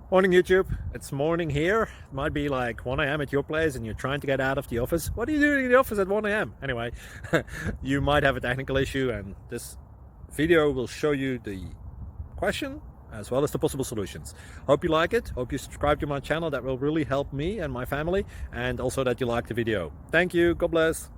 Morning YouTube, it's morning here. It might be like 1 a.m. at your place and you're trying to get out of the office. What are you doing in the office at 1 a.m.? Anyway, you might have a technical issue and this video will show you the question as well as the possible solutions. Hope you like it, hope you subscribe to my channel. That will really help me and my family, and also that you like the video. Thank you, God bless.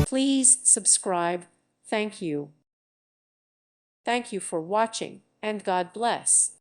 Please subscribe. Thank you. Thank you for watching, and God bless.